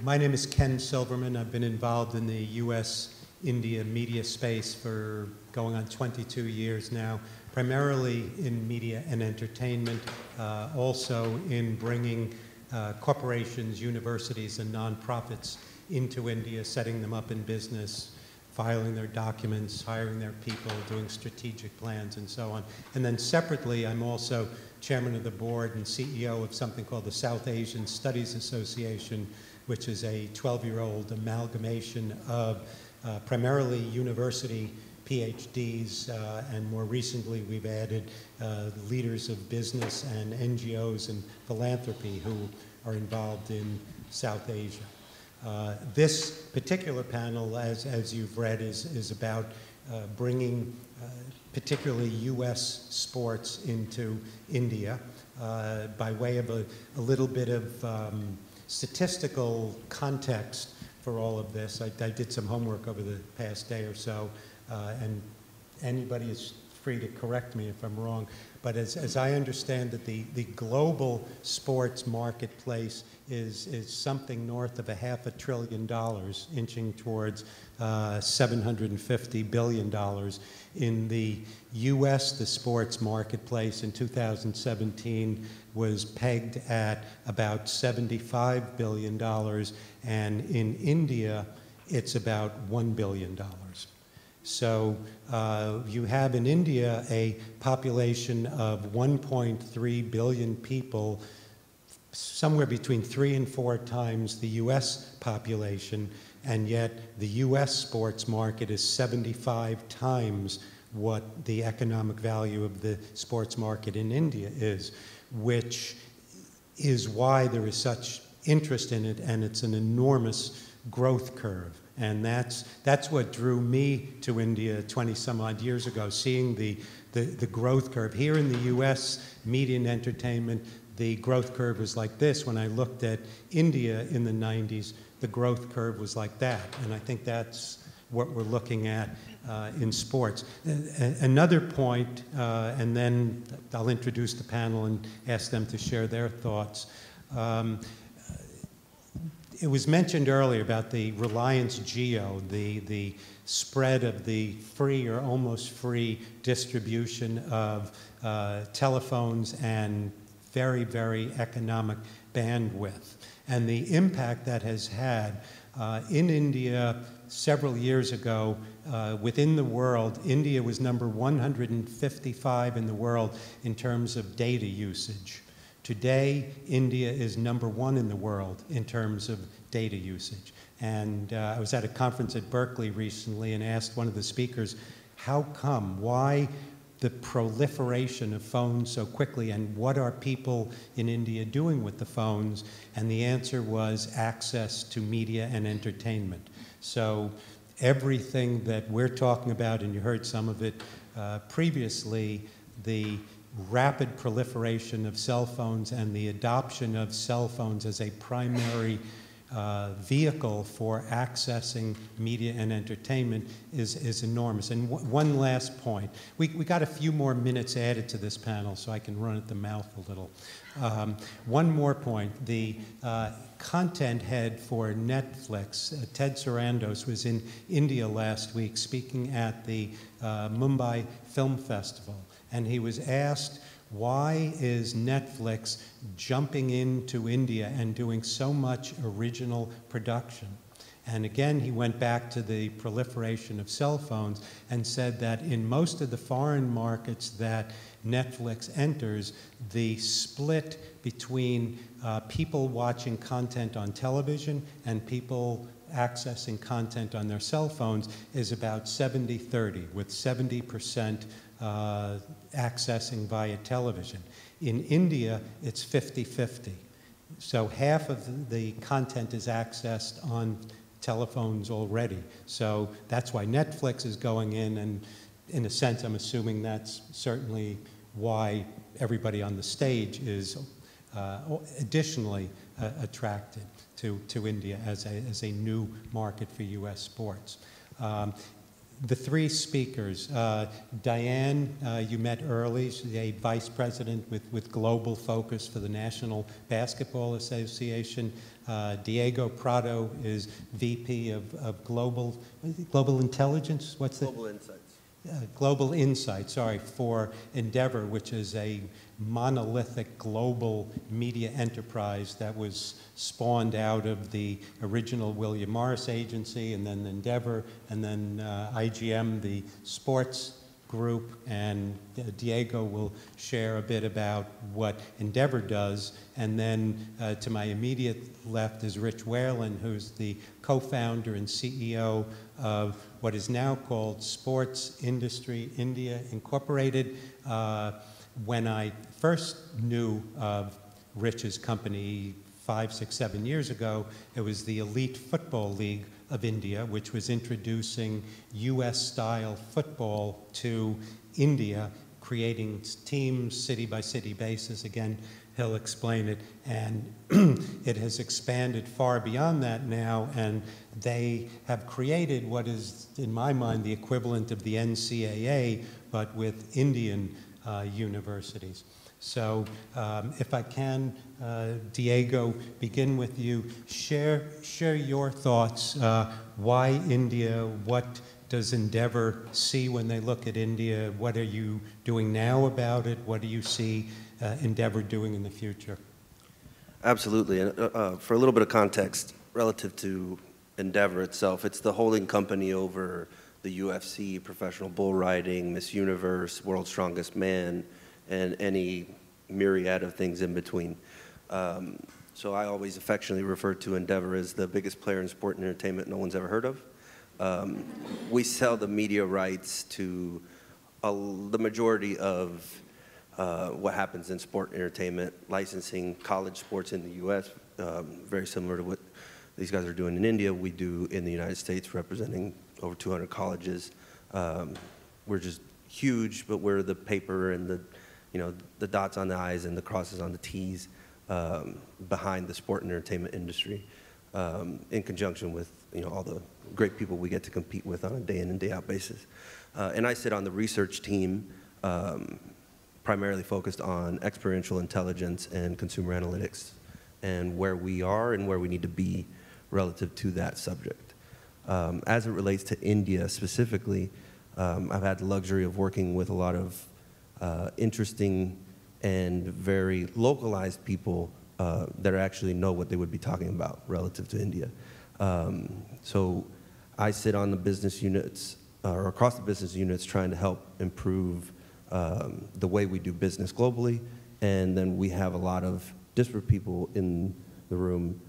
My name is Ken Silverman. I've been involved in the U.S.-India media space for going on 22 years now, primarily in media and entertainment, also in bringing corporations, universities, and nonprofits into India, setting them up in business, filing their documents, hiring their people, doing strategic plans, and so on. And then separately, I'm also chairman of the board and CEO of something called the South Asian Studies Association, which is a 12-year-old amalgamation of primarily university PhDs, and more recently we've added leaders of business and NGOs and philanthropy who are involved in South Asia. This particular panel, as you've read, is about bringing particularly U.S. sports into India by way of a little bit of statistical context for all of this. I did some homework over the past day or so, and anybody is free to correct me if I'm wrong, but as I understand it, the global sports marketplace is something north of $500 billion, inching towards $750 billion. In the U.S., the sports marketplace in 2017 was pegged at about $75 billion, and in India, it's about $1 billion. So you have in India a population of 1.3 billion people, somewhere between 3 and 4 times the U.S. population, and yet the U.S. sports market is 75 times what the economic value of the sports market in India is, which is why there is such interest in it, and it's an enormous growth curve. And that's what drew me to India 20-some-odd years ago, seeing the growth curve. Here in the U.S., media and entertainment, the growth curve was like this. When I looked at India in the 90s, the growth curve was like that. And I think that's what we're looking at in sports. Another point, and then I'll introduce the panel and ask them to share their thoughts. It was mentioned earlier about the Reliance Jio, the spread of the free or almost free distribution of telephones and very, very economic bandwidth, and the impact that has had in India several years ago. Within the world, India was number 155 in the world in terms of data usage. Today, India is number 1 in the world in terms of data usage. And I was at a conference at Berkeley recently and asked one of the speakers, how come? Why the proliferation of phones so quickly, and what are people in India doing with the phones? And the answer was access to media and entertainment. So everything that we're talking about, and you heard some of it previously, the rapid proliferation of cell phones and the adoption of cell phones as a primary vehicle for accessing media and entertainment is enormous. And one last point. We got a few more minutes added to this panel, so I can run at the mouth a little. One more point. The content head for Netflix, Ted Sarandos, was in India last week speaking at the Mumbai Film Festival. And he was asked, why is Netflix jumping into India and doing so much original production? And again, he went back to the proliferation of cell phones and said that in most of the foreign markets that Netflix enters, the split between people watching content on television and people accessing content on their cell phones is about 70-30, with 70% accessing via television. In India, it's 50-50. So half of the content is accessed on telephones already. So that's why Netflix is going in, and in a sense, I'm assuming that's certainly why everybody on the stage is additionally attracted to India as a new market for U.S. sports. the three speakers, Diane, you met early. She's a vice president with global focus for the National Basketball Association. Diego Prado is VP of global intelligence. What's that? Global Insights. Global Insight, sorry, for Endeavor, which is a monolithic global media enterprise that was spawned out of the original William Morris agency, and then Endeavor, and then IGM, the sports group. And Diego will share a bit about what Endeavor does. And then to my immediate left is Rich Whalen, who's the co-founder and CEO of what is now called Sports Industry India Incorporated. When I first knew of Rich's company 5, 6, 7 years ago, it was the Elite Football League of India, which was introducing US-style football to India, creating teams city-by-city basis. Again, he'll explain it. And it has expanded far beyond that now, and they have created what is, in my mind, the equivalent of the NCAA, but with Indian universities. So if I can, Diego, begin with you. Share your thoughts. Why India? What does Endeavor see when they look at India? What are you doing now about it? What do you see Endeavor doing in the future? Absolutely. And for a little bit of context relative to Endeavor itself, it's the holding company over the UFC, professional bull riding, Miss Universe, World's Strongest Man, and any myriad of things in between. So I always affectionately refer to Endeavor as the biggest player in sport and entertainment no one's ever heard of. We sell the media rights to the majority of what happens in sport and entertainment, licensing college sports in the U.S., very similar to what these guys are doing in India. We do in the United States, representing over 200 colleges. We're just huge, but we're the paper and the dots on the I's and the crosses on the T's behind the sport and entertainment industry, in conjunction with all the great people we get to compete with on a day in and day out basis. And I sit on the research team, primarily focused on experiential intelligence and consumer analytics, and where we are and where we need to be relative to that subject. As it relates to India specifically, I've had the luxury of working with a lot of interesting and very localized people that actually know what they would be talking about relative to India. So I sit on the business units, or across the business units, trying to help improve the way we do business globally. And then we have a lot of disparate people in the room,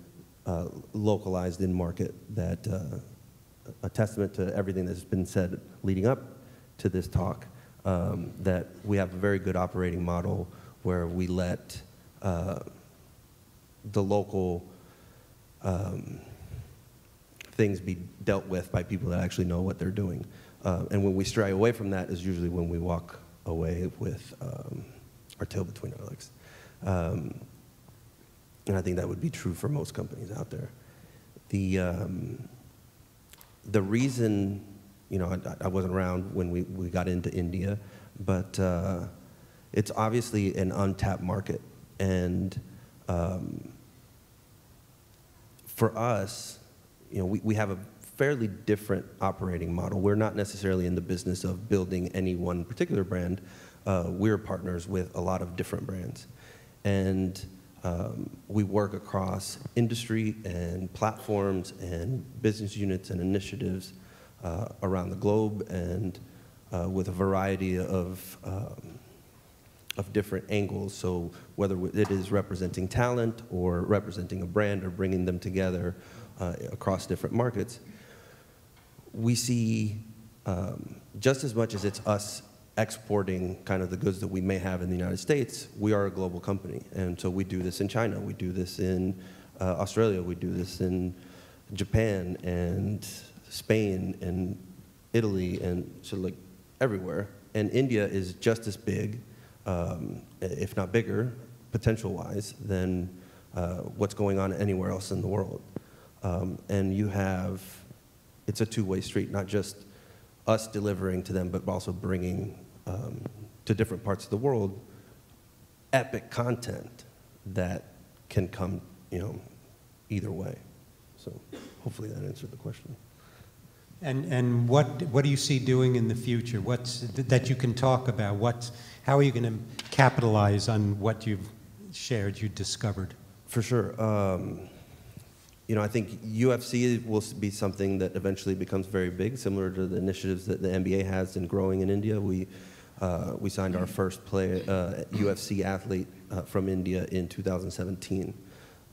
localized in market, that a testament to everything that's been said leading up to this talk, that we have a very good operating model where we let the local things be dealt with by people that actually know what they're doing. And when we stray away from that is usually when we walk away with our tail between our legs. And I think that would be true for most companies out there. The reason, I wasn't around when we got into India, but it's obviously an untapped market. And for us, we have a fairly different operating model. We're not necessarily in the business of building any one particular brand. We're partners with a lot of different brands. And we work across industry and platforms and business units and initiatives around the globe, and with a variety of different angles. So whether it is representing talent or representing a brand or bringing them together across different markets, we see just as much as it's us exporting kind of the goods that we may have in the United States, we are a global company. And so we do this in China, we do this in Australia, we do this in Japan and Spain and Italy, and so like everywhere. And India is just as big, if not bigger, potential-wise, than what's going on anywhere else in the world. And it's a two-way street, not just us delivering to them, but also bringing to different parts of the world epic content that can come, either way. So hopefully that answered the question. And what do you see doing in the future? What's that you can talk about? How are you going to capitalize on what you've shared, you discovered? For sure. I think UFC will be something that eventually becomes very big, similar to the initiatives that the NBA has in growing in India. We signed our first UFC athlete from India in 2017.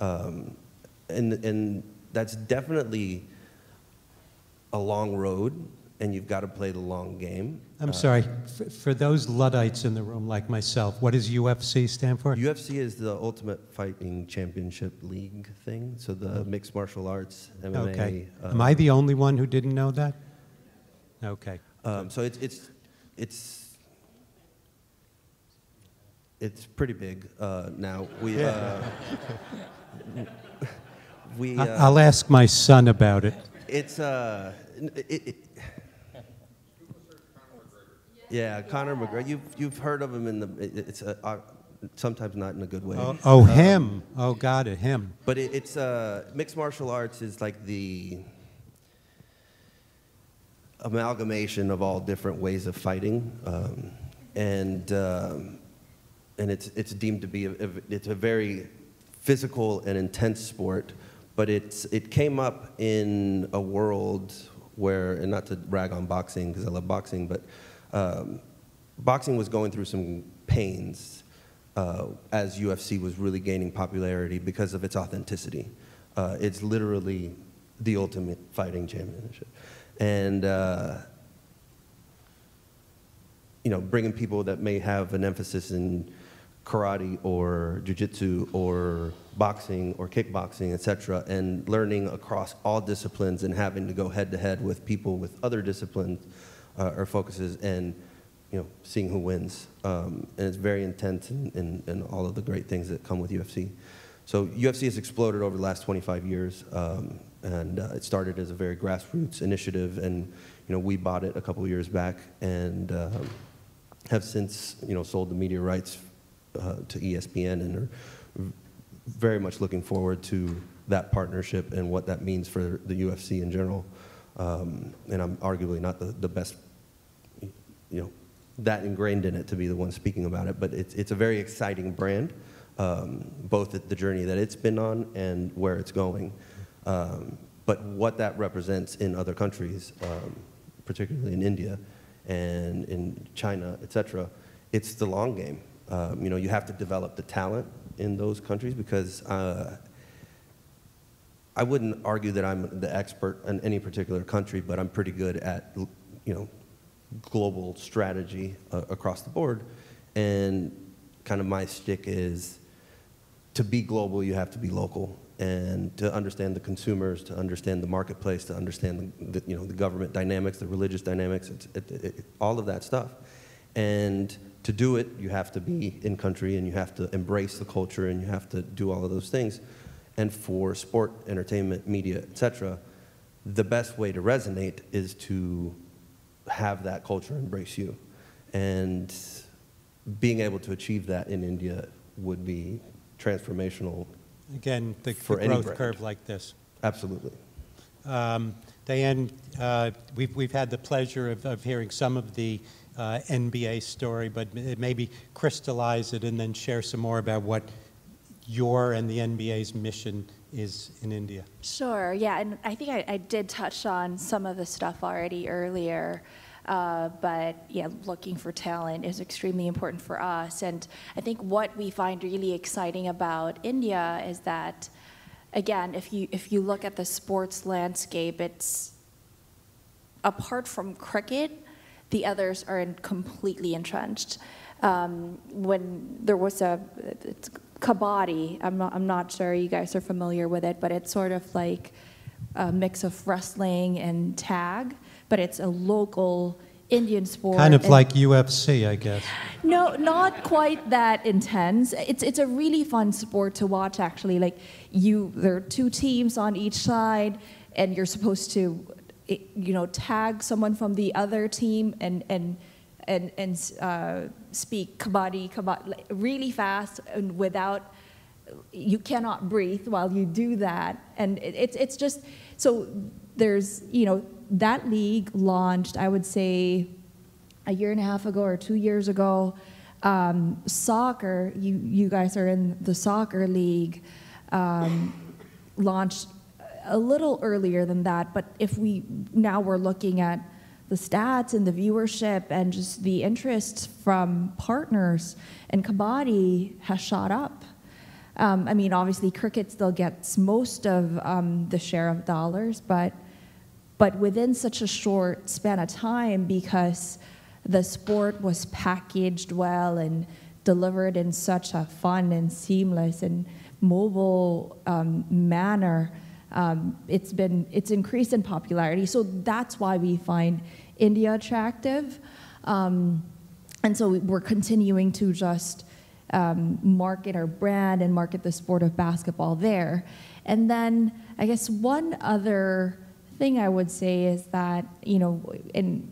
And that's definitely a long road, and you've got to play the long game. I'm sorry, for those Luddites in the room like myself, what does UFC stand for? UFC is the Ultimate Fighting Championship League thing, so the mixed martial arts, MMA. Okay. Am I the only one who didn't know that? Okay. So it's pretty big now. I'll ask my son about it. Yeah, Conor McGregor. You've heard of him it's sometimes not in a good way. Him. Oh, got it, him. But it's mixed martial arts is like the amalgamation of all different ways of fighting, and it's deemed to be it's a very physical and intense sport. But it came up in a world where, and not to brag on boxing because I love boxing, but boxing was going through some pains as UFC was really gaining popularity because of its authenticity. It's literally the ultimate fighting championship. And, bringing people that may have an emphasis in karate or jiu-jitsu or boxing or kickboxing, etc., and learning across all disciplines and having to go head-to-head with people with other disciplines or focuses, and seeing who wins. And it's very intense in all of the great things that come with UFC. So UFC has exploded over the last 25 years, and it started as a very grassroots initiative, and we bought it a couple years back and have since sold the media rights to ESPN, and are very much looking forward to that partnership and what that means for the UFC in general. And I'm arguably not the best, that ingrained in it to be the one speaking about it, but it's a very exciting brand, both at the journey that it's been on and where it's going. But what that represents in other countries, particularly in India and in China, etc., it's the long game. You have to develop the talent in those countries because I wouldn't argue that I'm the expert in any particular country, but I'm pretty good at, global strategy across the board. And kind of my shtick is to be global, you have to be local. And to understand the consumers, to understand the marketplace, to understand the government dynamics, the religious dynamics, all of that stuff. And to do it, you have to be in country, and you have to embrace the culture, and you have to do all of those things. And for sport, entertainment, media, etc., the best way to resonate is to have that culture embrace you. And being able to achieve that in India would be transformational. Again, the for growth brand. curve like this. Absolutely. Diane, we've had the pleasure of hearing some of the NBA story, but maybe crystallize it and then share some more about what your and the NBA's mission is in India. Sure, yeah, and I think I did touch on some of the stuff already earlier, but yeah, looking for talent is extremely important for us. And I think what we find really exciting about India is that, again, if you look at the sports landscape, it's, apart from cricket, the others are completely entrenched. When there was it's kabaddi, I'm not sure you guys are familiar with it, but it's sort of like a mix of wrestling and tag, but it's a local Indian sport. Kind of like UFC, I guess. No, not quite that intense. It's a really fun sport to watch, actually. Like there are two teams on each side, and you're supposed to tag someone from the other team and speak kabaddi like, really fast and without, you cannot breathe while you do that. And it's just, so there's, that league launched, I would say, a year and a half ago or 2 years ago. Soccer, you guys are in the soccer league, launched a little earlier than that, but if we're looking at the stats and the viewership and just the interest from partners, and kabaddi has shot up. I mean, obviously cricket still gets most of the share of dollars, but within such a short span of time, because the sport was packaged well and delivered in such a fun and seamless and mobile manner, it's increased in popularity. So that's why we find India attractive. And so we're continuing to just market our brand and market the sport of basketball there. And then I guess one other thing I would say is that, and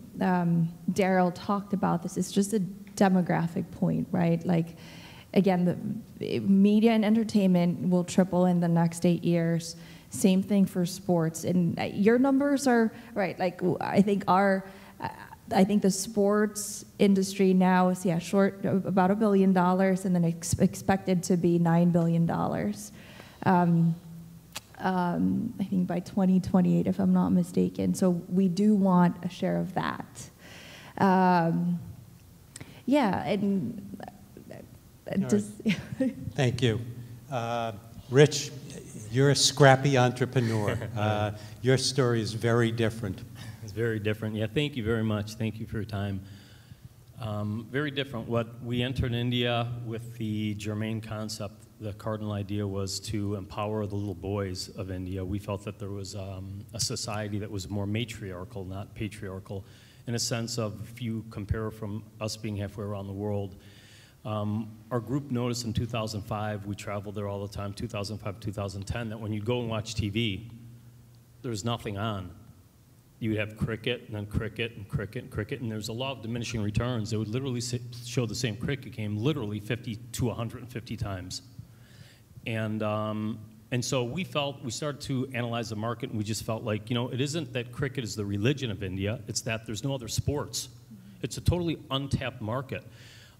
Daryl talked about this, it's just a demographic point, right? Like, again, the media and entertainment will triple in the next 8 years. Same thing for sports. And your numbers are right. Like, I think the sports industry now is short about $1 billion, and then expected to be $9 billion. I think by 2028, if I'm not mistaken. So we do want a share of that. Thank you. Rich, you're a scrappy entrepreneur. Your story is very different. It's very different. Yeah, thank you very much. Thank you for your time. Very different. What we entered India with the germane concept, the cardinal idea was to empower the little boys of India. We felt that there was a society that was more matriarchal, not patriarchal, in a sense of, if you compare from us being halfway around the world, our group noticed in 2005, we traveled there all the time, 2005, 2010, that when you go and watch TV, there's nothing on. You would have cricket, and then cricket, and cricket, and cricket, and there's a law of diminishing returns. They would literally show the same cricket game literally 50 to 150 times. And so we started to analyze the market, and we just felt like, it isn't that cricket is the religion of India, it's that there's no other sports. It's a totally untapped market.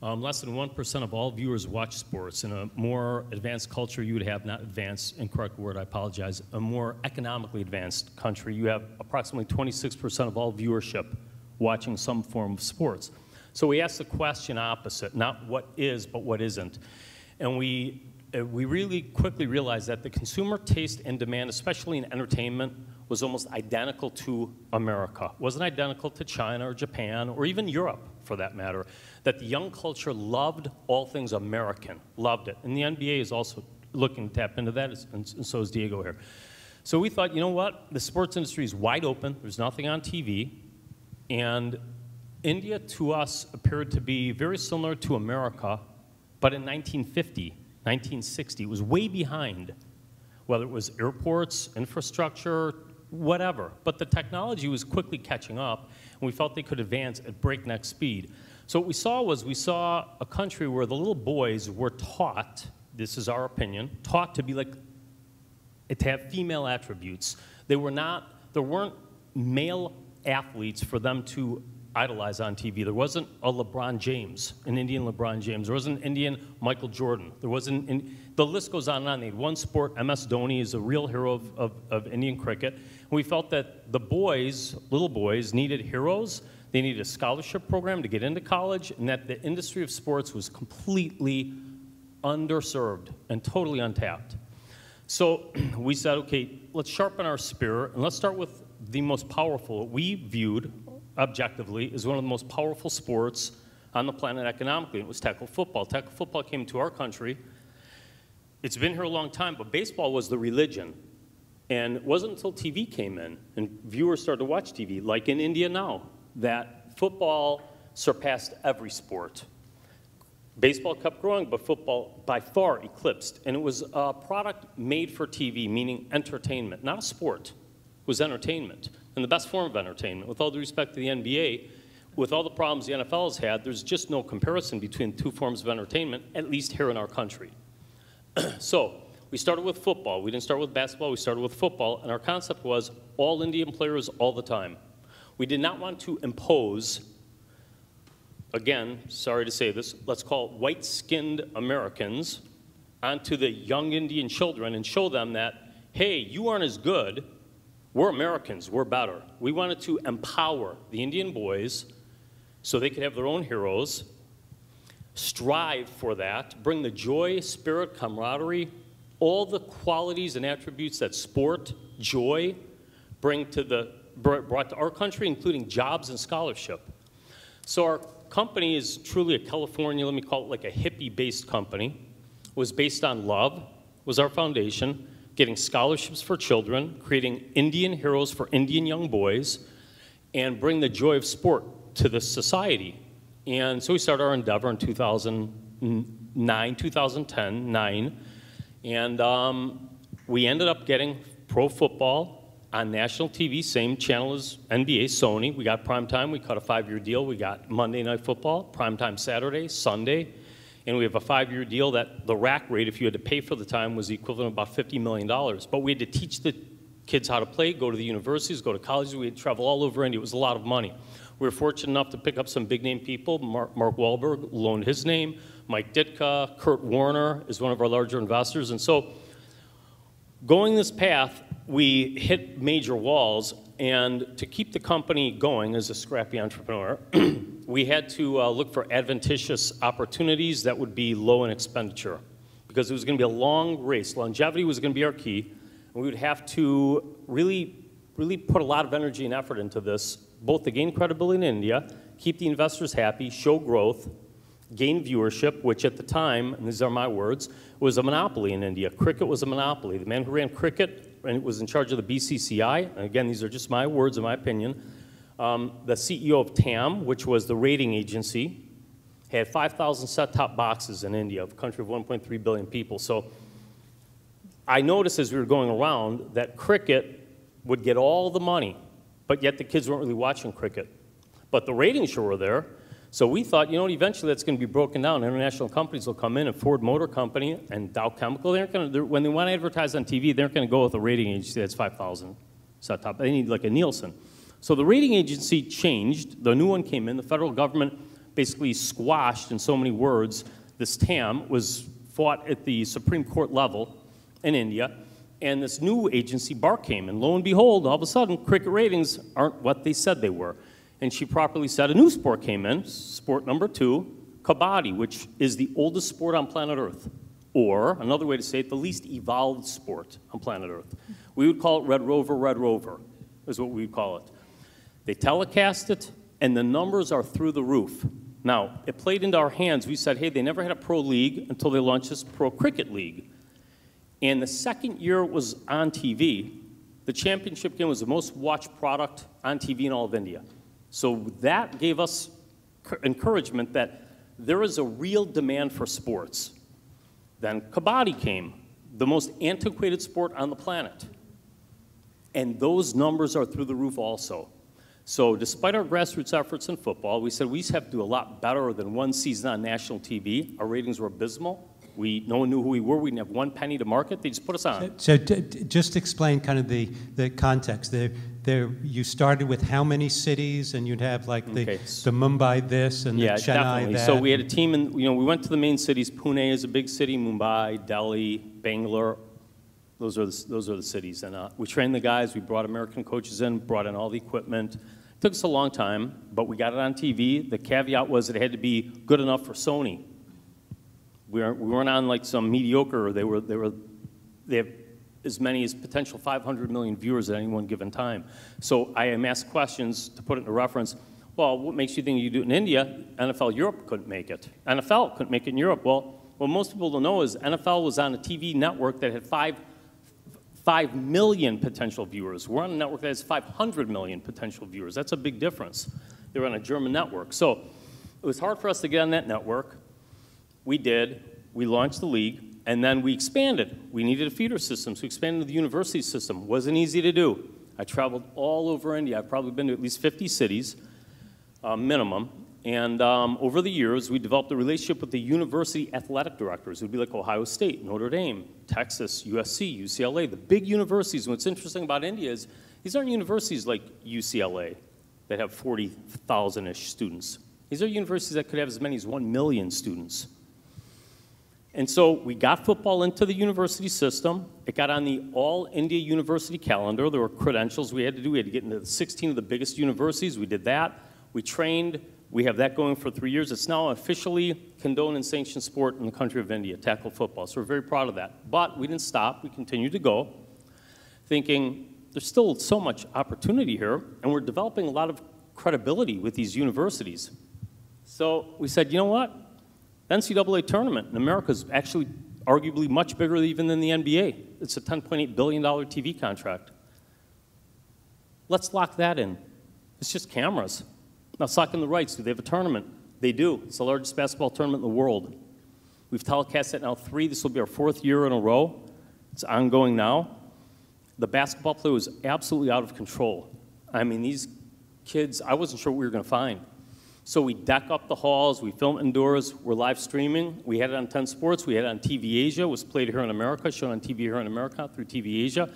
Less than 1% of all viewers watch sports. In a more advanced culture, you would have, not advanced, incorrect word, I apologize, a more economically advanced country, you have approximately 26% of all viewership watching some form of sports. So we asked the question opposite, not what is, but what isn't. And we really quickly realized that the consumer taste and demand, especially in entertainment, was almost identical to America. It wasn't identical to China or Japan or even Europe, for that matter. That the young culture loved all things American, loved it. And the NBA is also looking to tap into that, and so is Diego here. So we thought, you know what? The sports industry is wide open. There's nothing on TV. And India, to us, appeared to be very similar to America, but in 1950, 1960, it was way behind, whether it was airports, infrastructure, whatever. But the technology was quickly catching up, and we felt they could advance at breakneck speed. So what we saw a country where the little boys were taught, this is our opinion, taught to be like, to have female attributes. There weren't male athletes for them to idolize on TV. There wasn't a LeBron James, an Indian LeBron James. There wasn't an Indian Michael Jordan. There wasn't, the list goes on and on. They had one sport. MS Dhoni is a real hero of Indian cricket. And we felt that the boys, little boys, needed heroes. They needed a scholarship program to get into college, and that the industry of sports was completely underserved and totally untapped. So we said, okay, let's sharpen our spear, and let's start with the most powerful. We viewed, objectively, as one of the most powerful sports on the planet economically. It was tackle football. Tackle football came to our country. It's been here a long time, but baseball was the religion. And it wasn't until TV came in and viewers started to watch TV, like in India now, that football surpassed every sport. Baseball kept growing, but football by far eclipsed. And it was a product made for TV, meaning entertainment, not a sport. It was entertainment. and the best form of entertainment. With all due respect to the NBA, with all the problems the NFL has had, there's just no comparison between two forms of entertainment, at least here in our country. So we started with football. We didn't start with basketball, we started with football, and our concept was all Indian players all the time. We did not want to impose, again, sorry to say this, let's call it white-skinned Americans onto the young Indian children and show them that, hey, you aren't as good, we're Americans, we're better. We wanted to empower the Indian boys so they could have their own heroes, strive for that, bring the joy, spirit, camaraderie, all the qualities and attributes that sport, joy, brought to our country, including jobs and scholarship. So our company is truly a California, let me call it like a hippie-based company. It was based on love, was our foundation, getting scholarships for children, creating Indian heroes for Indian young boys, and bring the joy of sport to the society. And so we started our endeavor in 2010, and we ended up getting pro football on national TV, same channel as NBA, Sony. We got primetime, we cut a 5-year deal. We got Monday Night Football, primetime Saturday, Sunday, and we have a 5-year deal that the rack rate, if you had to pay for the time, was the equivalent of about $50 million. But we had to teach the kids how to play, go to the universities, go to colleges. We had to travel all over India. It was a lot of money. We were fortunate enough to pick up some big-name people. Mark Wahlberg loaned his name. Mike Ditka, Kurt Warner is one of our larger investors. And so going this path, we hit major walls. And to keep the company going as a scrappy entrepreneur, we had to look for adventitious opportunities that would be low in expenditure, because it was going to be a long race. Longevity was going to be our key, and we would have to really put a lot of energy and effort into this, both to gain credibility in India, keep the investors happy, show growth, gain viewership, which at the time, and these are my words, was a monopoly in India. Cricket was a monopoly. The man who ran cricket and was in charge of the BCCI, and again, these are just my words and my opinion, the CEO of TAM, which was the rating agency, had 5,000 set-top boxes in India, a country of 1.3 billion people. So I noticed as we were going around that cricket would get all the money, but yet the kids weren't really watching cricket. But the ratings sure were there. So we thought, you know, eventually that's going to be broken down. International companies will come in, and Ford Motor Company and Dow Chemical, when they want to advertise on TV, they're going to go with a rating agency that's 5,000 set-top. They need like a Nielsen. So the rating agency changed. The new one came in. The federal government basically squashed, in so many words, this TAM, was fought at the Supreme Court level in India. And this new agency, BARC, came, and lo and behold, all of a sudden, cricket ratings aren't what they said they were. And she properly said a new sport came in, sport number 2, Kabaddi, which is the oldest sport on planet Earth. Or, another way to say it, the least evolved sport on planet Earth. We would call it Red Rover, is what we would call it. They telecast it, and the numbers are through the roof. Now, it played into our hands. We said, hey, they never had a pro league until they launched this pro cricket league. And the second year it was on TV, the championship game was the most watched product on TV in all of India. So that gave us encouragement that there is a real demand for sports. Then Kabaddi came, the most antiquated sport on the planet. And those numbers are through the roof also. So despite our grassroots efforts in football, we said we have to do a lot better than one season on national TV. Our ratings were abysmal. No one knew who we were. We didn't have one penny to market. They just put us on. So just explain kind of the context. You started with how many cities, and you'd have like the Mumbai this and the Chennai definitely. that. So we had a team, and we went to the main cities. Pune is a big city. Mumbai, Delhi, Bangalore. Those are the cities. And we trained the guys. We brought American coaches in, brought in all the equipment. It took us a long time, but we got it on TV. The caveat was it had to be good enough for Sony. We weren't on like some mediocre. They have as many as potential 500 million viewers at any one given time. So I am asked questions to put it into reference. Well, what makes you think you do it in India? NFL Europe couldn't make it. NFL couldn't make it in Europe. Well, what most people don't know is NFL was on a TV network that had 5 million potential viewers. We're on a network that has 500 million potential viewers. That's a big difference. They were on a German network. So it was hard for us to get on that network. We did. We launched the league, and then we expanded. We needed a feeder system, so we expanded the university system. Wasn't easy to do. I traveled all over India. I've probably been to at least 50 cities, minimum. And over the years, we developed a relationship with the university athletic directors. It would be like Ohio State, Notre Dame, Texas, USC, UCLA, the big universities. And what's interesting about India is these aren't universities like UCLA that have 40,000-ish students. These are universities that could have as many as 1 million students. And so we got football into the university system. It got on the All India University calendar. There were credentials we had to do. We had to get into 16 of the biggest universities. We did that. We trained. We have that going for 3 years. It's now officially condoned and sanctioned sport in the country of India, tackle football. So we're very proud of that. But we didn't stop. We continued to go, thinking there's still so much opportunity here, and we're developing a lot of credibility with these universities. So we said, you know what? The NCAA tournament in America is actually arguably much bigger even than the NBA. It's a $10.8 billion TV contract. Let's lock that in. It's just cameras. Now, let's lock in the rights. Do they have a tournament? They do. It's the largest basketball tournament in the world. We've telecast it now 3. This will be our 4th year in a row. It's ongoing now. The basketball play was absolutely out of control. I mean, these kids, I wasn't sure what we were going to find. So we deck up the halls, we film indoors, we're live streaming. We had it on 10 Sports, we had it on TV Asia, it was played here in America, shown on TV here in America through TV Asia,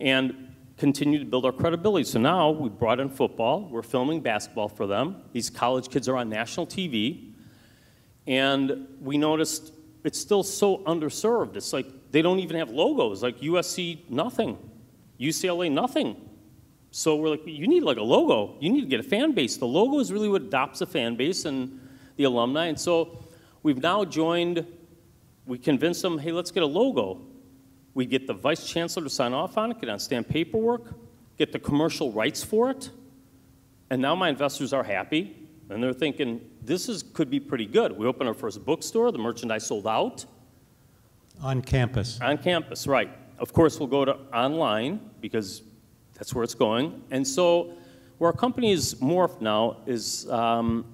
and continue to build our credibility. So now we brought in football, we're filming basketball for them. These college kids are on national TV, and we noticed it's still so underserved. It's like they don't even have logos, like USC, nothing. UCLA, nothing. So we're like, you need like a logo. You need to get a fan base. The logo is really what adopts a fan base and the alumni. And so we've now joined, we convinced them, hey, let's get a logo. We get the vice chancellor to sign off on it, get on stamp paperwork, get the commercial rights for it. And now my investors are happy. And they're thinking, could be pretty good. We opened our first bookstore. The merchandise sold out. On campus. On campus, right. Of course, we'll go to online because that's where it's going. And so where our company is morphed now is the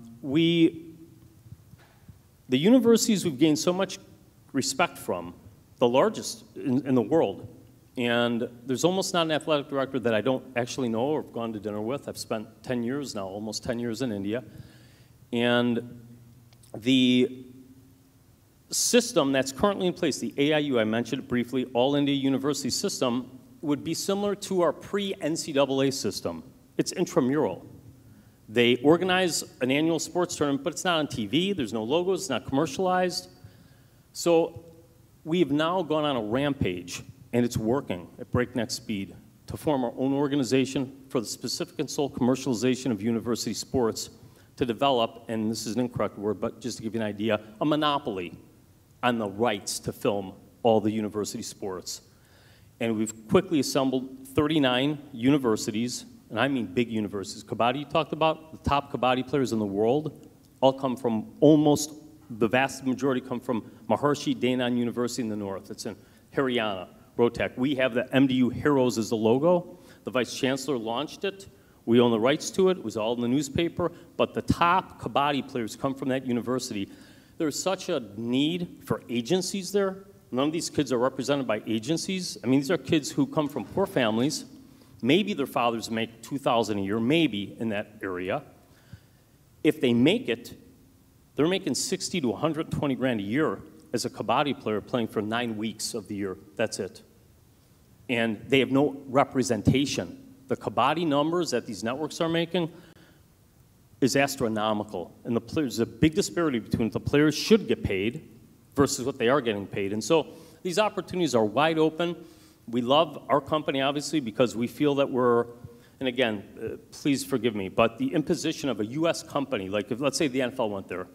universities we've gained so much respect from, the largest in the world. And there's almost not an athletic director that I don't actually know or have gone to dinner with. I've spent 10 years now, almost 10 years in India. And the system that's currently in place, the AIU, I mentioned it briefly, All India University system, would be similar to our pre-NCAA system. It's intramural. They organize an annual sports tournament, but it's not on TV. There's no logos. It's not commercialized. So we've now gone on a rampage, and it's working at breakneck speed to form our own organization for the specific and sole commercialization of university sports to develop, and this is an incorrect word, but just to give you an idea, a monopoly on the rights to film all the university sports. And we've quickly assembled 39 universities, and I mean big universities. Kabaddi you talked about, the top Kabaddi players in the world all come from the vast majority come from Maharshi Danan University in the north. It's in Haryana, Rohtak. We have the MDU Heroes as the logo. The vice chancellor launched it. We own the rights to it. It was all in the newspaper. But the top Kabaddi players come from that university. There's such a need for agencies there. None of these kids are represented by agencies. I mean, these are kids who come from poor families. Maybe their fathers make $2,000 a year, maybe in that area. If they make it, they're making 60 to 120 grand a year as a Kabaddi player playing for 9 weeks of the year. That's it. And they have no representation. The Kabaddi numbers that these networks are making is astronomical. And there's a big disparity between what the players should get paid versus what they are getting paid. And so these opportunities are wide open. We love our company, obviously, because we feel that we're, and again, please forgive me, but the imposition of a U.S. company, like if, let's say the NFL went there,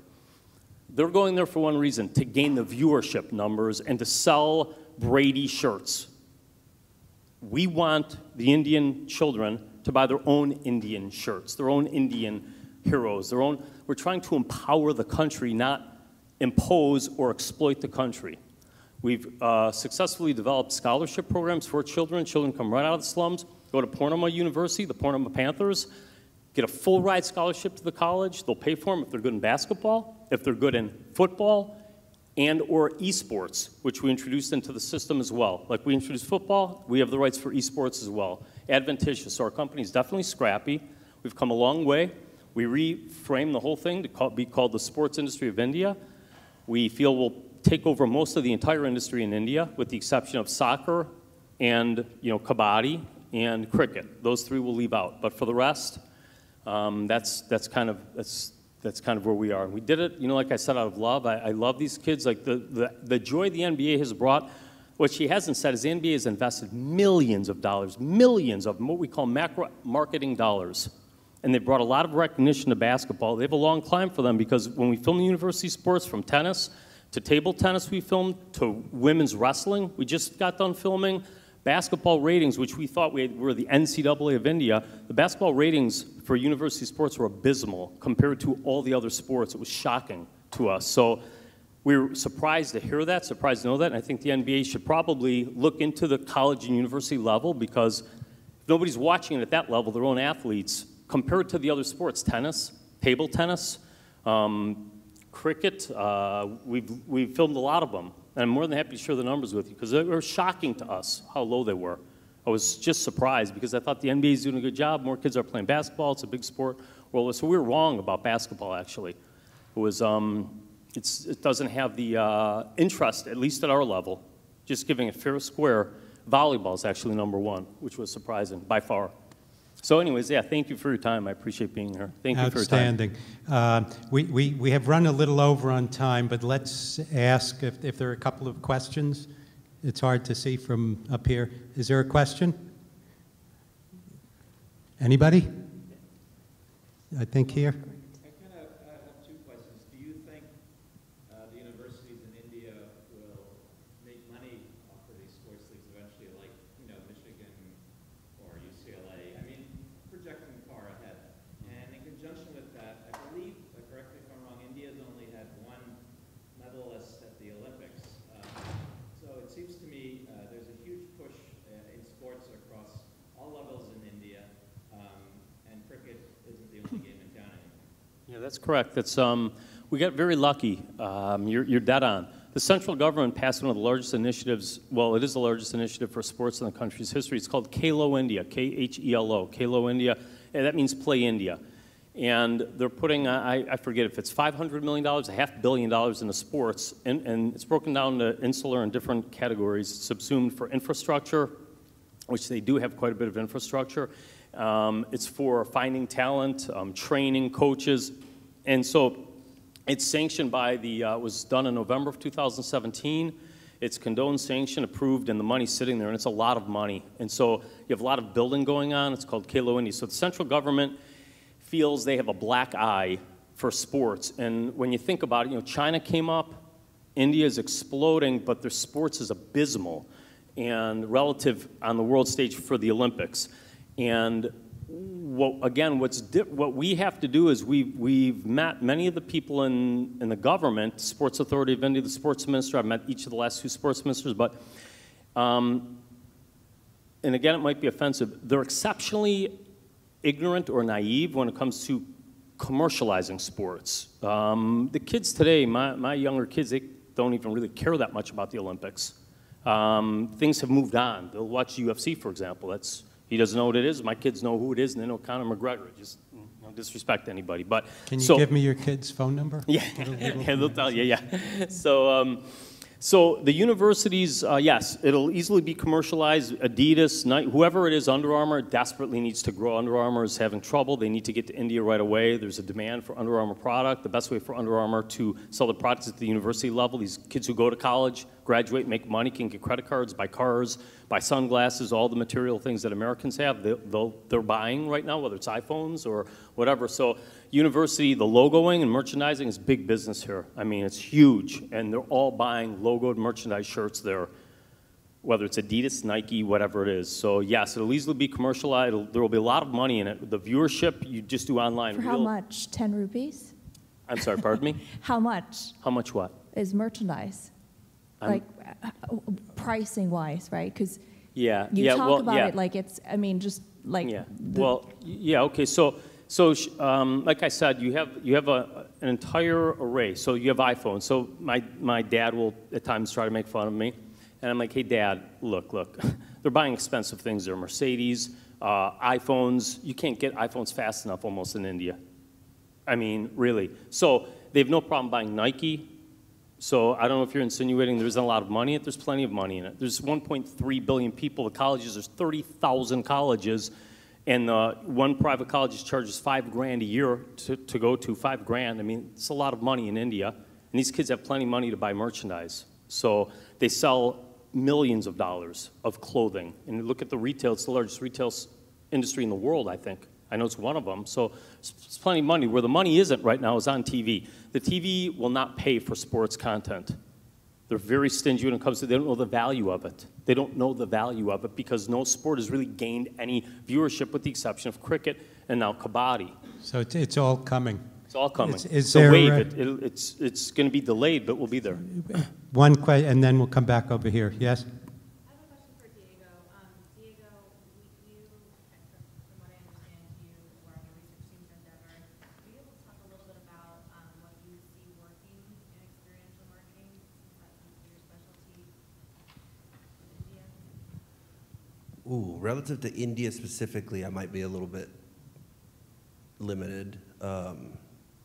they're going there for one reason, to gain the viewership numbers and to sell Brady shirts. We want the Indian children to buy their own Indian shirts, their own Indian heroes, their own. We're trying to empower the country, not impose or exploit the country. We've successfully developed scholarship programs for children. Children come right out of the slums, go to Purnama University, the Purnama Panthers, get a full ride scholarship to the college. They'll pay for them if they're good in basketball, if they're good in football, and or esports, which we introduced into the system as well. Like we introduced football, we have the rights for esports as well. Adventitious. So our company is definitely scrappy. We've come a long way. We reframed the whole thing to be called the sports industry of India. We feel we'll take over most of the entire industry in India, with the exception of soccer and kabaddi and cricket. Those three we'll leave out. But for the rest, that's kind of where we are. And we did it, like I said, out of love. I love these kids. Like the joy the NBA has brought. What she hasn't said is the NBA has invested millions of dollars, millions of what we call macro marketing dollars. And they've brought a lot of recognition to basketball. They have a long climb for them because when we film the university sports, from tennis to table tennis we filmed, to women's wrestling, we just got done filming. Basketball ratings, which we thought were the NCAA of India, the basketball ratings for university sports were abysmal compared to all the other sports. It was shocking to us. So we were surprised to hear that, surprised to know that, and I think the NBA should probably look into the college and university level, because if nobody's watching it at that level, their own athletes, compared to the other sports, tennis, table tennis, cricket, we've filmed a lot of them. And I'm more than happy to share the numbers with you, because they were shocking to us how low they were. I was just surprised, because I thought the NBA is doing a good job. More kids are playing basketball. It's a big sport. Well, so we were wrong about basketball, actually. It was, it doesn't have the interest, at least at our level. Just giving it fair square, volleyball is actually #1, which was surprising, by far. So anyways, yeah, thank you for your time. I appreciate being here. Thank you for your time. Outstanding. We have run a little over on time, but let's ask if there are a couple of questions. It's hard to see from up here. Is there a question? Anybody? I think here. I kind of have two questions. Do you think the universities in India will make money off of these sports leagues eventually, like Michigan or UCLA? I mean, projecting far ahead. And in conjunction with that, I believe, correct me if I'm wrong, India's only had one medalist at the Olympics. So it seems to me there's a huge push in sports across all levels in India, and cricket isn't the only game in town anymore. Yeah, that's correct. That's, we got very lucky. You're dead on. The central government passed one of the largest initiatives, well, it is the largest initiative for sports in the country's history. It's called KHELO India, K-H-E-L-O, KHELO India, and that means Play India. And they're putting, I forget if it's $500 million, $500 million into sports, and it's broken down to insular and different categories, subsumed for infrastructure, which they do have quite a bit of infrastructure. It's for finding talent, training coaches, and so it's sanctioned by the, it was done in November of 2017. It's condoned, sanctioned, approved, and the money's sitting there, and it's a lot of money. And so you have a lot of building going on. It's called KHELO India. So the central government feels they have a black eye for sports. And when you think about it, China came up, India is exploding, but their sports is abysmal and relative on the world stage for the Olympics. And what we have to do is we've met many of the people in the government, Sports Authority of India, the sports minister. I've met each of the last 2 sports ministers, but, and again, it might be offensive, they're exceptionally ignorant or naive when it comes to commercializing sports. The kids today, my younger kids, they don't even really care that much about the Olympics. Things have moved on. They'll watch UFC, for example. He doesn't know what it is. My kids know who it is, and they know Conor McGregor. Just no disrespect to anybody. But can you give me your kid's phone number? Yeah, they'll tell you. Yeah. So the universities, yes, it'll easily be commercialized. Adidas, Nike, whoever it is, Under Armour desperately needs to grow. Under Armour is having trouble. They need to get to India right away. There's a demand for Under Armour product. The best way for Under Armour to sell the products at the university level, these kids who go to college, graduate, make money, can get credit cards, buy cars, buy sunglasses, all the material things that Americans have, they're buying right now, whether it's iPhones or whatever. So university, the logoing and merchandising is big business here. I mean, it's huge, and they're all buying logoed merchandise shirts there, whether it's Adidas, Nike, whatever it is. So yes, it'll easily be commercialized. There will be a lot of money in it. The viewership, you just do online. For how much? 10 rupees? I'm sorry, pardon me? How much? How much what? Is merchandise? Like pricing-wise, right? Because you talk about it like it's, I mean, just like. Yeah. Okay. So like I said, you have an entire array. So you have iPhones. So my dad will at times try to make fun of me. And I'm like, hey, Dad, look. They're buying expensive things. They're Mercedes, iPhones. You can't get iPhones fast enough almost in India. I mean, really. So they have no problem buying Nike. So I don't know if you're insinuating there isn't a lot of money in it. There's plenty of money in it. There's 1.3 billion people. The colleges, there's 30,000 colleges. And one private college charges $5,000 a year to go to, $5,000. I mean, it's a lot of money in India. And these kids have plenty of money to buy merchandise. So they sell millions of dollars of clothing. And look at the retail. It's the largest retail industry in the world, I think. I know it's one of them. So it's plenty of money. Where the money isn't right now is on TV. The TV will not pay for sports content. They're very stingy when it comes to, they don't know the value of it. They don't know the value of it because no sport has really gained any viewership with the exception of cricket and now kabaddi. So it's all coming. It's all coming. Is It's a there, wave. It's going to be delayed, but we'll be there. One question, and then we'll come back over here. Yes? I have a question for Diego. Diego, you, from what I understand, you were on the research team for Endeavor. Are you able to talk a little bit about what you see working in experiential marketing, since that seems to be your specialty in India? Ooh, relative to India specifically, I might be a little bit limited.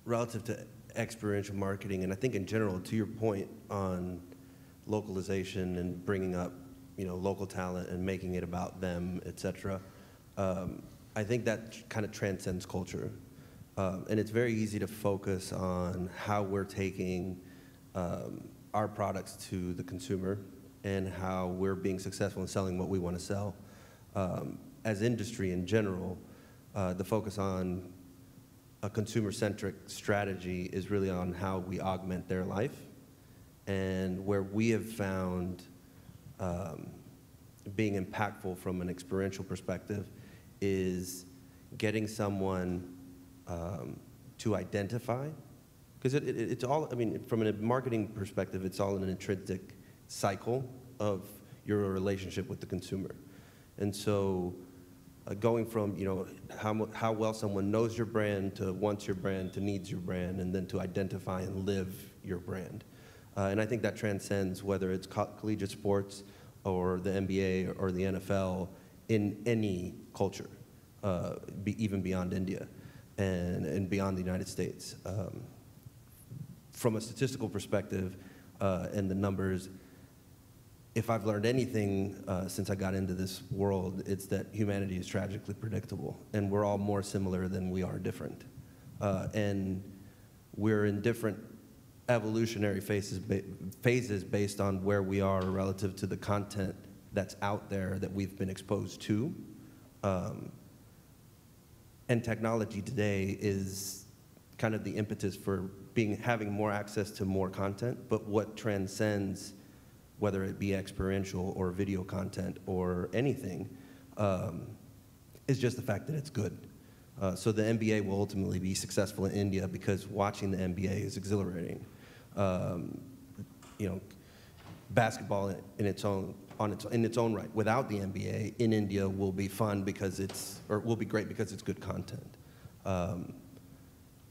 Relative to experiential marketing, and I think in general, to your point on localization and bringing up, local talent and making it about them, et cetera, I think that kind of transcends culture. And it's very easy to focus on how we're taking our products to the consumer and how we're being successful in selling what we want to sell. As industry in general, the focus on a consumer-centric strategy is really on how we augment their life. And where we have found being impactful from an experiential perspective is getting someone to identify, because it's all, I mean, from a marketing perspective, it's all an intrinsic cycle of your relationship with the consumer. And so going from, how well someone knows your brand to wants your brand to needs your brand and then to identify and live your brand. And I think that transcends whether it's collegiate sports or the NBA or the NFL in any culture, even beyond India and beyond the United States. From a statistical perspective and the numbers, if I've learned anything since I got into this world, it's that humanity is tragically predictable, and we're all more similar than we are different. And we're in different evolutionary phases based on where we are relative to the content that's out there that we've been exposed to. And technology today is kind of the impetus for having more access to more content, but what transcends, whether it be experiential or video content or anything, is just the fact that it's good. So the NBA will ultimately be successful in India because watching the NBA is exhilarating. Basketball in its own right, without the NBA in India will be fun will be great because it's good content.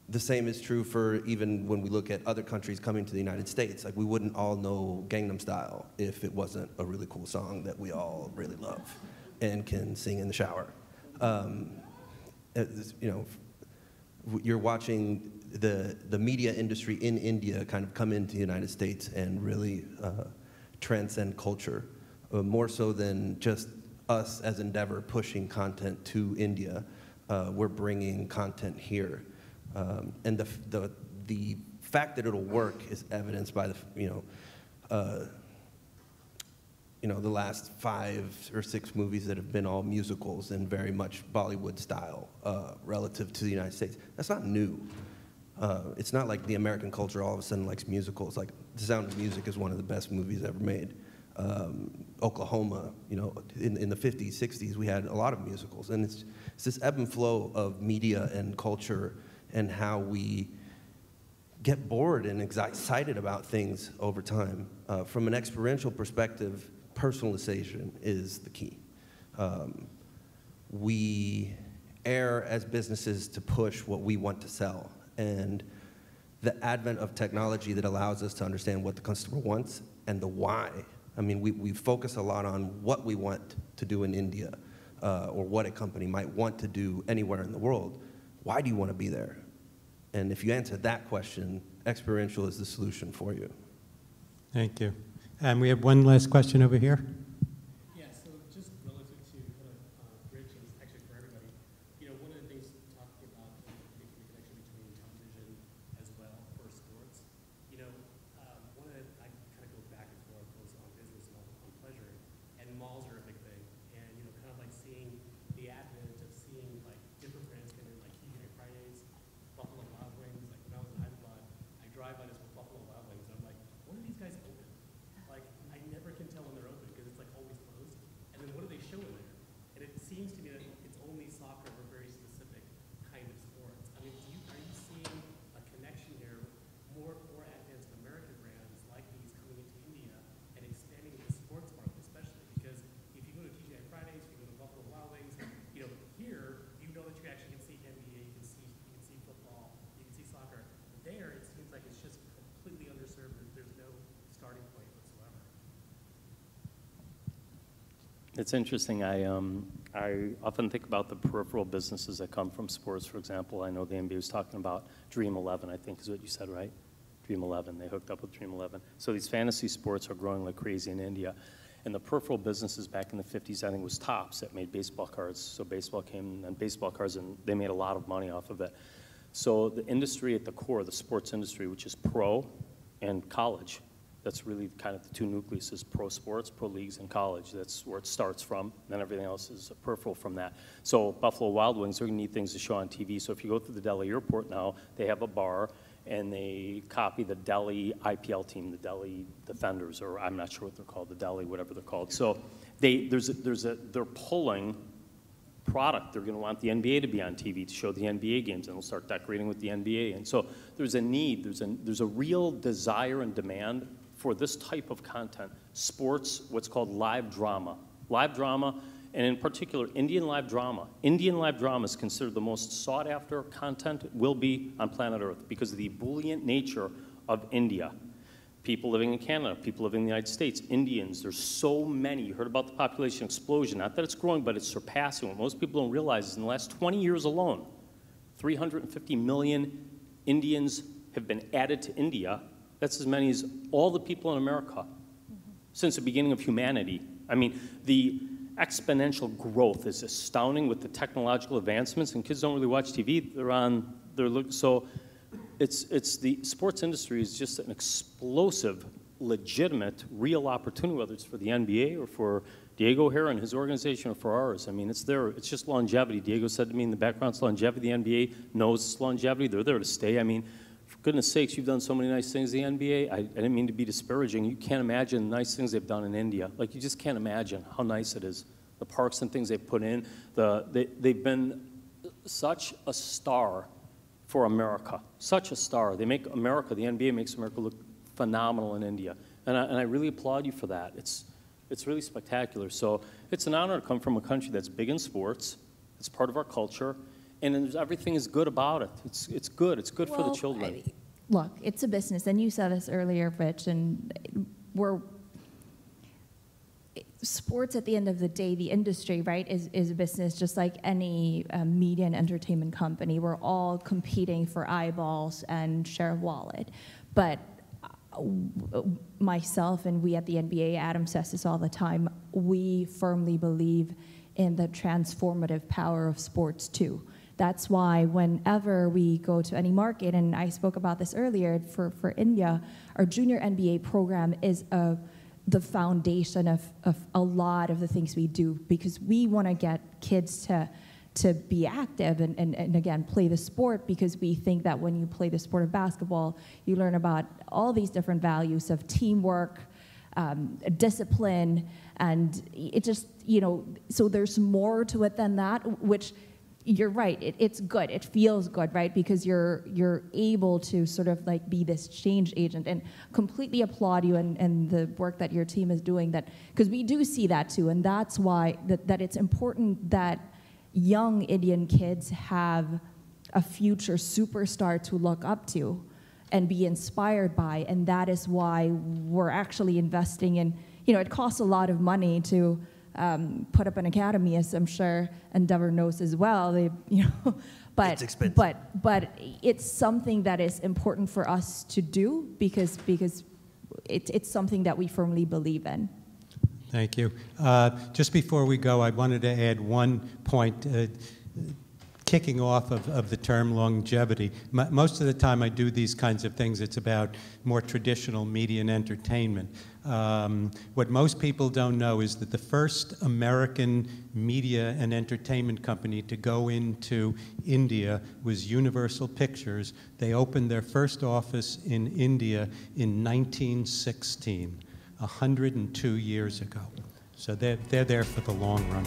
The same is true for even when we look at other countries coming to the United States. Like, we wouldn't all know Gangnam Style if it wasn't a really cool song that we all really love and can sing in the shower. You're watching the media industry in India kind of come into the United States and really transcend culture, more so than just us as Endeavor pushing content to India. We're bringing content here. And the fact that it'll work is evidenced by the last 5 or 6 movies that have been all musicals and very much Bollywood style relative to the United States. That's not new. It's not like the American culture all of a sudden likes musicals. Like, The Sound of Music is one of the best movies ever made. Oklahoma, in the 50s, 60s, we had a lot of musicals. And it's this ebb and flow of media and culture and how we get bored and excited about things over time. From an experiential perspective, personalization is the key. We err as businesses to push what we want to sell. And the advent of technology that allows us to understand what the customer wants and the why. I mean, we focus a lot on what we want to do in India, or what a company might want to do anywhere in the world. Why do you want to be there? And if you answer that question, experiential is the solution for you. Thank you. And we have one last question over here. Yeah, so just relative to kind of Rich, and actually for everybody, you know, one of the things talking about making the connection between television as well for sports, you know, one of the, I kind of go back and forth both on business and on pleasure, and malls are a big thing, and, you know, kind of like seeing the advent of seeing like different brands come in, like TGI Fridays, Buffalo Wild Wings, like when I was in Hyderabad, I drive by this Buffalo Wild Wings, and I'm like, when are these guys open? Like, I never can tell when they're open because it's like always closed. And then what do they show in there? And it seems to me that it's only soccer or very specific kind of sports. I mean, are you seeing a connection here, more advanced American brands like these coming into India and expanding the sports market, especially because if you go to TGI Fridays, if you go to Buffalo Wild Wings, you know, here you know that you actually can see NBA, you can see football, you can see soccer. There, it seems like it's just completely underserved. There's no starting point whatsoever. It's interesting. I often think about the peripheral businesses that come from sports. For example, I know the NBA was talking about Dream 11, I think is what you said, right? Dream 11. They hooked up with Dream 11. So these fantasy sports are growing like crazy in India. And the peripheral businesses back in the 50s, I think, was Topps that made baseball cards. So baseball came and baseball cards, and they made a lot of money off of it. So the industry at the core, the sports industry, which is pro and college, that's really kind of the two nucleuses, pro sports, pro leagues, and college. That's where it starts from. Then everything else is peripheral from that. So Buffalo Wild Wings, they're going to need things to show on TV. So if you go through the Delhi airport now, they have a bar, and they copy the Delhi IPL team, the Delhi Defenders, or I'm not sure what they're called, the Delhi, whatever they're called. So they're pulling product. They're going to want the NBA to be on TV to show the NBA games, and they'll start decorating with the NBA. And so there's a need, there's a real desire and demand for this type of content. Sports, what's called live drama. Live drama, and in particular, Indian live drama. Indian live drama is considered the most sought after content, will be on planet Earth, because of the ebullient nature of India. People living in Canada, people living in the United States, Indians, there's so many. You heard about the population explosion. Not that it's growing, but it's surpassing. What most people don't realize is in the last 20 years alone, 350 million Indians have been added to India. That's as many as all the people in America since the beginning of humanity. I mean, the exponential growth is astounding with the technological advancements, and kids don't really watch TV. So it's the sports industry is just an explosive, legitimate, real opportunity, whether it's for the NBA or for Diego here and his organization or for ours. I mean, it's there. It's just longevity. Diego said to me in the background, it's longevity. The NBA knows it's longevity. They're there to stay. I mean, for goodness sakes, you've done so many nice things in the NBA. I didn't mean to be disparaging. You can't imagine the nice things they've done in India. Like, you just can't imagine how nice it is. The parks and things they've put in. They've been such a star for America. Such a star. They make America, the NBA makes America look phenomenal in India. And I really applaud you for that. It's really spectacular. So it's an honor to come from a country that's big in sports. It's part of our culture. And everything is good about it. It's good. It's good for the children. Look, it's a business, and you said this earlier, Rich, and sports at the end of the day, the industry, right, is a business just like any media and entertainment company. We're all competing for eyeballs and share of wallet. But myself and we at the NBA, Adam says this all the time, we firmly believe in the transformative power of sports too. That's why whenever we go to any market, and I spoke about this earlier, for India, our junior NBA program is the foundation of a lot of the things we do, because we want to get kids to be active and again, play the sport, because we think that when you play the sport of basketball, you learn about all these different values of teamwork, discipline, and it just, so there's more to it than that, which you're right, it's good, it feels good, right? Because you're able to sort of like be this change agent, and completely applaud you and the work that your team is doing, that because we do see that too, and that's why that it's important that young Indian kids have a future superstar to look up to. and be inspired by. And that is why we're actually investing in, you know, it costs a lot of money to put up an academy, as I'm sure Endeavor knows as well. They, you know, but It's expensive. but it's something that is important for us to do because it's something that we firmly believe in. Thank you. Just before we go, I wanted to add one point. Kicking off of the term longevity. Most of the time I do these kinds of things, it's about more traditional media and entertainment. What most people don't know is that the first American media and entertainment company to go into India was Universal Pictures. They opened their first office in India in 1916, 102 years ago. So they're there for the long run.